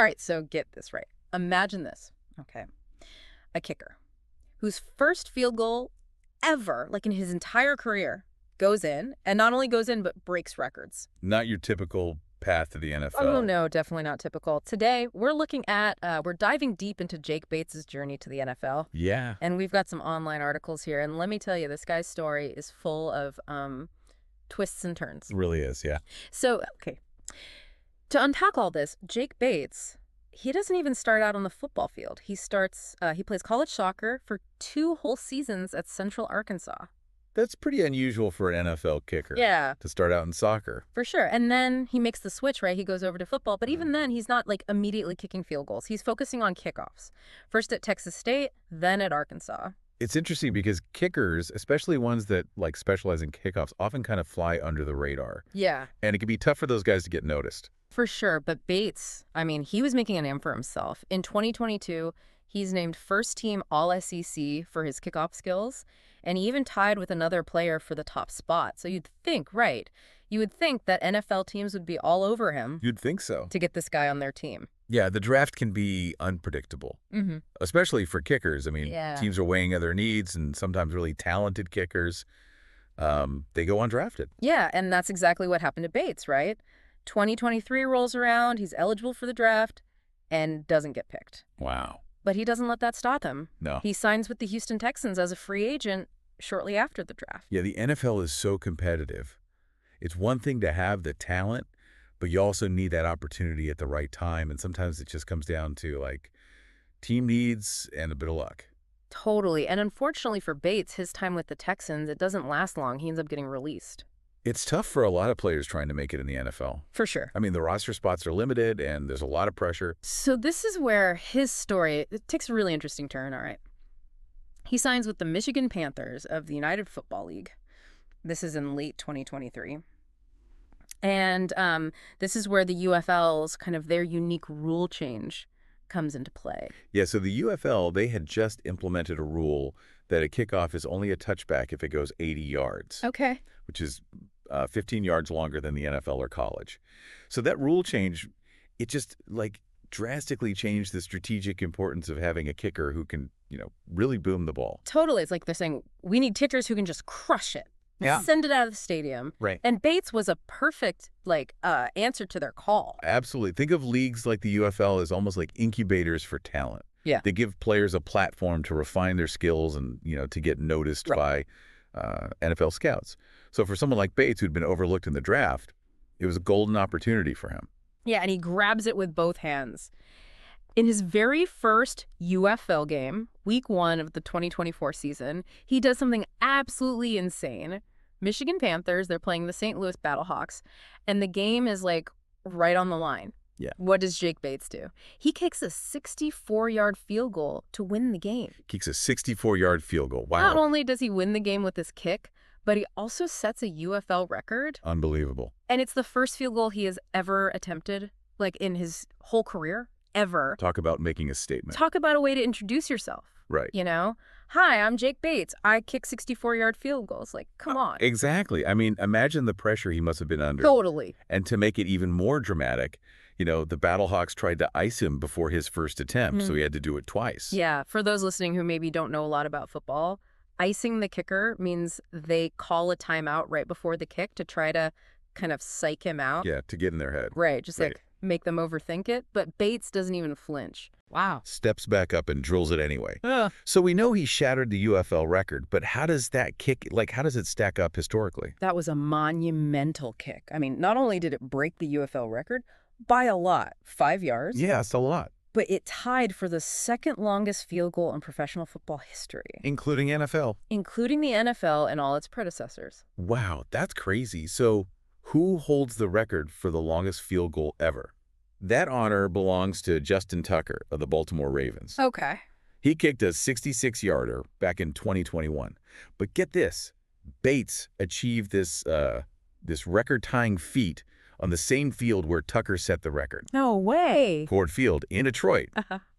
All right, so get this right. Imagine this, okay? A kicker whose first field goal ever, like in his entire career, goes in, and not only goes in, but breaks records. Not your typical path to the Oh, NFL. no, definitely not typical. Today, we're diving deep into Jake Bates' journey to the NFL. Yeah. And we've got some online articles here. And let me tell you, this guy's story is full of twists and turns. It really is, yeah. So, okay, to unpack all this, Jake Bates, he doesn't even start out on the football field. He plays college soccer for 2 whole seasons at Central Arkansas. That's pretty unusual for an NFL kicker. Yeah, To start out in soccer. for sure. And then he makes the switch, right? He goes over to football. But even then, he's not like immediately kicking field goals. He's focusing on kickoffs. First at Texas State, then at Arkansas. It's interesting because kickers, especially ones that like specialize in kickoffs, often kind of fly under the radar. Yeah, And it can be tough for those guys to get noticed. for sure. But Bates, I mean, he was making a name for himself. In 2022, he's named first team All-SEC for his kickoff skills, and he even tied with another player for the top spot. So you'd think, right, you would think that NFL teams would be all over him You'd think so. to get this guy on their team. Yeah, the draft can be unpredictable, Mm-hmm. especially for kickers. I mean, Yeah. teams are weighing other needs, and sometimes really talented kickers, they go undrafted. Yeah, and that's exactly what happened to Bates, right? 2023 rolls around, he's eligible for the draft, and doesn't get picked. Wow. But he doesn't let that stop him. No. He signs with the Houston Texans as a free agent shortly after the draft. Yeah, the NFL is so competitive. It's one thing to have the talent, but you also need that opportunity at the right time. And sometimes it just comes down to like team needs and a bit of luck. Totally. And unfortunately for Bates, his time with the Texans, it doesn't last long. He ends up getting released. It's tough for a lot of players trying to make it in the NFL. For sure. I mean, the roster spots are limited and there's a lot of pressure. So this is where his story, it takes a really interesting turn, all right. He signs with the Michigan Panthers of the United Football League. This is in late 2023. And this is where the UFL's kind of their unique rule change comes into play. Yeah, so the UFL, they had just implemented a rule that a kickoff is only a touchback if it goes 80 yards, Okay. which is 15 yards longer than the NFL or college. So that rule change, it just like drastically changed the strategic importance of having a kicker who can, really boom the ball. Totally. It's like they're saying, we need kickers who can just crush it. Yeah. Send it out of the stadium. Right. And Bates was a perfect answer to their call. Absolutely. Think of leagues like the UFL as almost like incubators for talent. Yeah. They give players a platform to refine their skills and, to get noticed Right. by NFL scouts. So for someone like Bates, who'd been overlooked in the draft, it was a golden opportunity for him. Yeah, and he grabs it with both hands. In his very first UFL game, week 1 of the 2024 season, he does something absolutely insane. Michigan Panthers, they're playing the St. Louis Battlehawks, and the game is like right on the line. Yeah. What does Jake Bates do? He kicks a 64-yard field goal to win the game. Kicks a 64-yard field goal. Not Wow. only does he win the game with this kick, but he also sets a UFL record. Unbelievable. And it's the first field goal he has ever attempted, like in his whole career, ever. Talk about making a statement. Talk about a way to introduce yourself. Right. Hi, I'm Jake Bates. I kick 64-yard field goals. Like, come on. Exactly. I mean, imagine the pressure he must have been under. Totally. And to make it even more dramatic, the Battlehawks tried to ice him before his first attempt, so he had to do it twice. Yeah, for those listening who maybe don't know a lot about football, icing the kicker means they call a timeout right before the kick to try to kind of psych him out. Yeah, to get in their head. Right, just Right. like make them overthink it. But Bates doesn't even flinch. Wow. Steps back up and drills it anyway. So we know he shattered the UFL record, but how does that kick, how does it stack up historically? That was a monumental kick. I mean, not only did it break the UFL record by a lot, 5 yards, Yeah, it's a lot. but it tied for the second longest field goal in professional football history, Including NFL. including the NFL and all its predecessors. Wow, that's crazy. So who holds the record for the longest field goal ever? That honor belongs to Justin Tucker of the Baltimore Ravens. Okay. He kicked a 66-yarder back in 2021. But get this, Bates achieved this record-tying feat on the same field where Tucker set the record, No way. Ford Field in Detroit.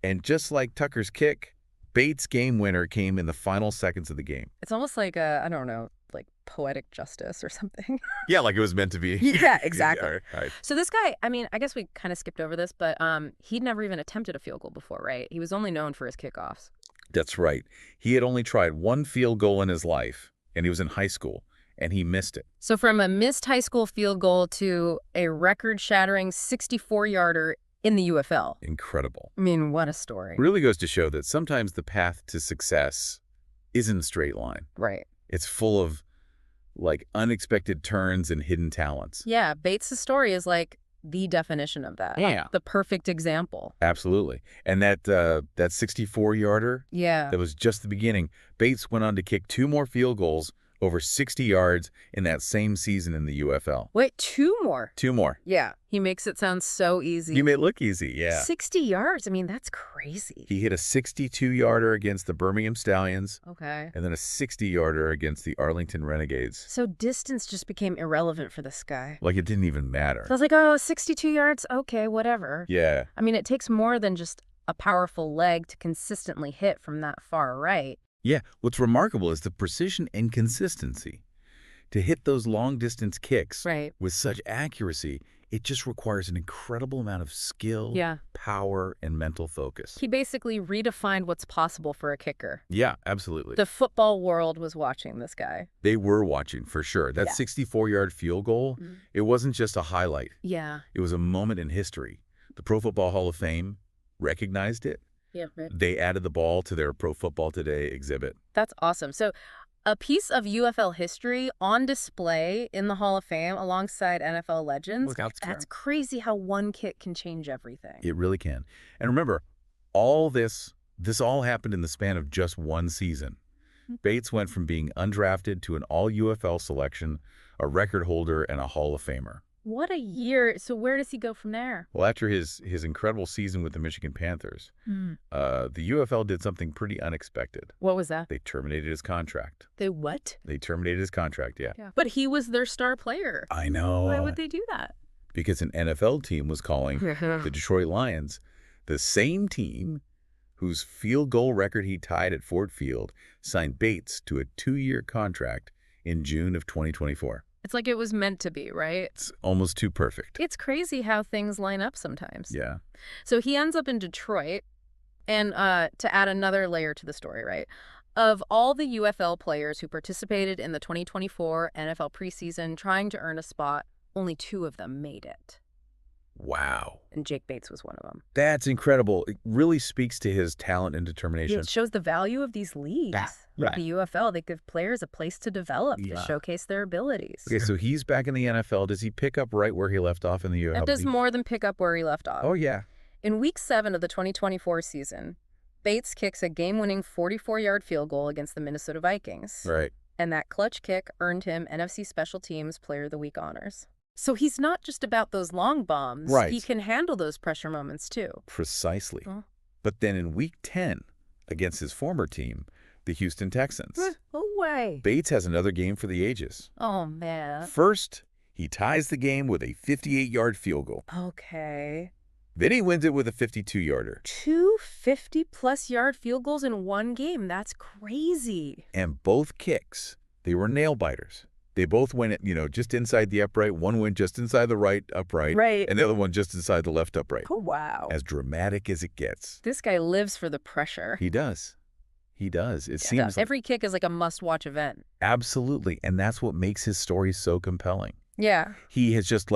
And just like Tucker's kick, Bates' game winner came in the final seconds of the game. It's almost like, I don't know, like poetic justice or something. Yeah, like it was meant to be. Yeah, exactly. All right. So this guy, I mean, I guess we kind of skipped over this, but he'd never even attempted a field goal before, right? He was only known for his kickoffs. That's right. He had only tried one field goal in his life, and he was in high school, and he missed it. So from a missed high school field goal to a record-shattering 64-yarder in the UFL. Incredible. I mean, what a story. Really goes to show that sometimes the path to success isn't a straight line. Right. It's full of, like, unexpected turns and hidden talents. Yeah, Bates' story is like the definition of that. Yeah. The perfect example. Absolutely. And that 64-yarder, Yeah. that was just the beginning. Bates went on to kick 2 more field goals over 60 yards in that same season in the UFL. Wait, 2 more? 2 more. Yeah. He makes it sound so easy. You made it look easy, yeah. 60 yards? I mean, that's crazy. He hit a 62-yarder against the Birmingham Stallions Okay. and then a 60-yarder against the Arlington Renegades. So distance just became irrelevant for this guy. Like it didn't even matter. So I was like, oh, 62 yards? Okay, whatever. Yeah. I mean, it takes more than just a powerful leg to consistently hit from that far right. Yeah, what's remarkable is the precision and consistency. To hit those long-distance kicks Right. with such accuracy, it just requires an incredible amount of skill, Yeah. power, and mental focus. He basically redefined what's possible for a kicker. Yeah, absolutely. The football world was watching this guy. They were watching, for sure. That Yeah. 64-yard field goal, it wasn't just a highlight. Yeah. It was a moment in history. The Pro Football Hall of Fame recognized it. Yeah, right. They added the ball to their Pro Football Today exhibit. That's awesome. So a piece of UFL history on display in the Hall of Fame alongside NFL legends. That's crazy how one kick can change everything. It really can. And remember, all this all happened in the span of just one season. Bates went from being undrafted to an all-UFL selection, a record holder, and a Hall of Famer. What a year. So where does he go from there? Well, after his incredible season with the Michigan Panthers, the UFL did something pretty unexpected. What was that? They terminated his contract. They what? They terminated his contract, yeah. But he was their star player. I know. Why would they do that? Because an NFL team was calling the Detroit Lions, the same team whose field goal record he tied at Ford Field, signed Bates to a 2-year contract in June of 2024. It's like it was meant to be, right? It's almost too perfect. It's crazy how things line up sometimes. Yeah. So he ends up in Detroit, and to add another layer to the story, right? Of all the UFL players who participated in the 2024 NFL preseason trying to earn a spot, only 2 of them made it. Wow. And Jake Bates was one of them. That's incredible. It really speaks to his talent and determination. It shows the value of these leagues. Yeah, Like right. the UFL, they give players a place to develop, Yeah. to showcase their abilities. Okay, so he's back in the NFL. Does he pick up right where he left off in the UFL? That does more than pick up where he left off. Oh, yeah. In Week 7 of the 2024 season, Bates kicks a game-winning 44-yard field goal against the Minnesota Vikings. Right. And that clutch kick earned him NFC Special Teams Player of the Week honors. So he's not just about those long bombs. Right. He can handle those pressure moments, too. Precisely. Oh. But then in Week 10, against his former team, the Houston Texans, No way. Bates has another game for the ages. Oh, man. First, he ties the game with a 58-yard field goal. Okay. Then he wins it with a 52-yarder. 2 50-plus-yard field goals in one game. That's crazy. And both kicks, they were nail-biters. They both went, just inside the upright. One went just inside the right upright. Right. And the other one just inside the left upright. Oh, wow. As dramatic as it gets. This guy lives for the pressure. He does. He does. It Yeah, seems like, every kick is like a must-watch event. absolutely. And that's what makes his story so compelling. Yeah. He has just,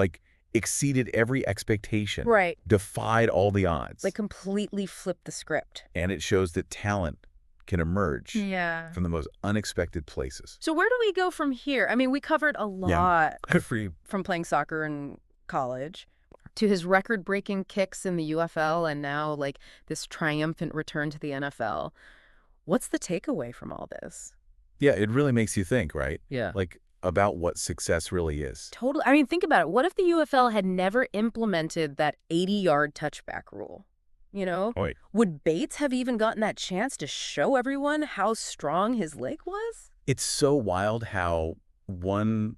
exceeded every expectation. Right. Defied all the odds. Like completely flipped the script. And it shows that talent can emerge Yeah. from the most unexpected places. So where do we go from here? I mean, we covered a lot Free. from playing soccer in college to his record-breaking kicks in the UFL and now, this triumphant return to the NFL. What's the takeaway from all this? Yeah, it really makes you think, right? Yeah. About what success really is. Totally. I mean, think about it. What if the UFL had never implemented that 80-yard touchback rule? Oi. Would Bates have even gotten that chance to show everyone how strong his leg was? It's so wild how one,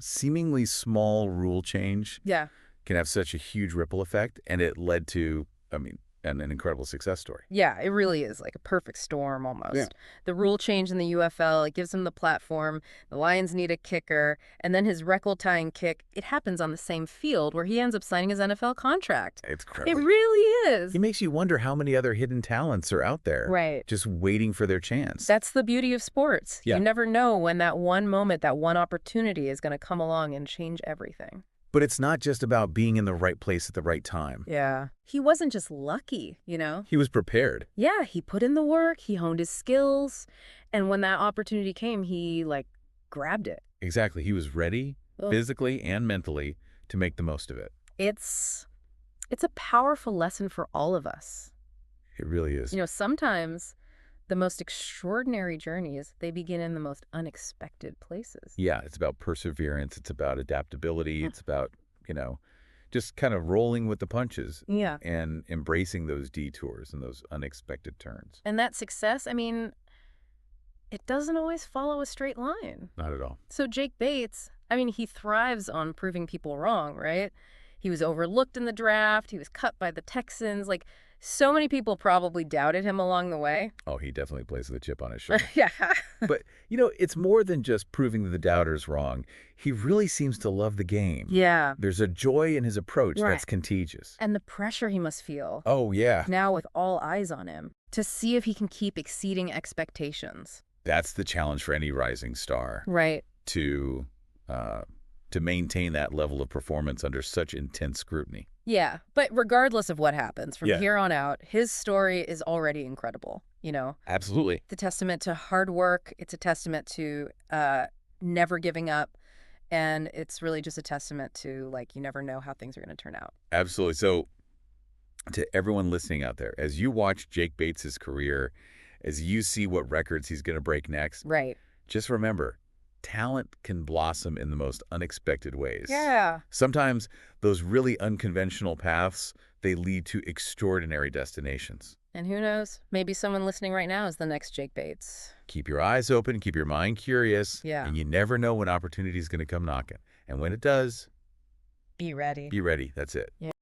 seemingly small rule change Yeah. can have such a huge ripple effect. And it led to, and an incredible success story. Yeah, it really is like a perfect storm almost. Yeah. The rule change in the UFL, it gives him the platform. The Lions need a kicker. And then his record-tying kick, it happens on the same field where he ends up signing his NFL contract. It's It incredible. really is. He makes you wonder how many other hidden talents are out there. Right. Just waiting for their chance. That's the beauty of sports. Yeah. You never know when that one moment, that one opportunity is going to come along and change everything. But it's not just about being in the right place at the right time. Yeah. He wasn't just lucky, you know? He was prepared. Yeah, he put in the work, he honed his skills, and when that opportunity came, he, grabbed it. Exactly. He was ready, Ugh. physically and mentally, to make the most of it. It's a powerful lesson for all of us. It really is. You know, sometimes the most extraordinary journeys, they begin in the most unexpected places. Yeah, it's about perseverance. It's about adaptability. It's about, just kind of rolling with the punches Yeah. and embracing those detours and those unexpected turns. And that success, I mean, it doesn't always follow a straight line. Not at all. So Jake Bates, I mean, he thrives on proving people wrong, right? He was overlooked in the draft. He was cut by the Texans. So many people probably doubted him along the way. Oh, he definitely plays with a chip on his shoulder. Yeah. But, it's more than just proving the doubters wrong. He really seems to love the game. Yeah. There's a joy in his approach Right. that's contagious. And the pressure he must feel Oh, yeah. now with all eyes on him to see if he can keep exceeding expectations. That's the challenge for any rising star, Right. to maintain that level of performance under such intense scrutiny. Yeah. But regardless of what happens from Yeah. here on out, his story is already incredible. Absolutely. It's a testament to hard work. It's a testament to never giving up. And it's really just a testament to, you never know how things are going to turn out. Absolutely. So to everyone listening out there, as you watch Jake Bates' career, as you see what records he's going to break next, Right. just remember, talent can blossom in the most unexpected ways. Yeah. Sometimes those really unconventional paths, they lead to extraordinary destinations. And who knows? Maybe someone listening right now is the next Jake Bates. Keep your eyes open, keep your mind curious, Yeah. and you never know when opportunity is going to come knocking. And when it does, Be ready. be ready. That's it. Yeah.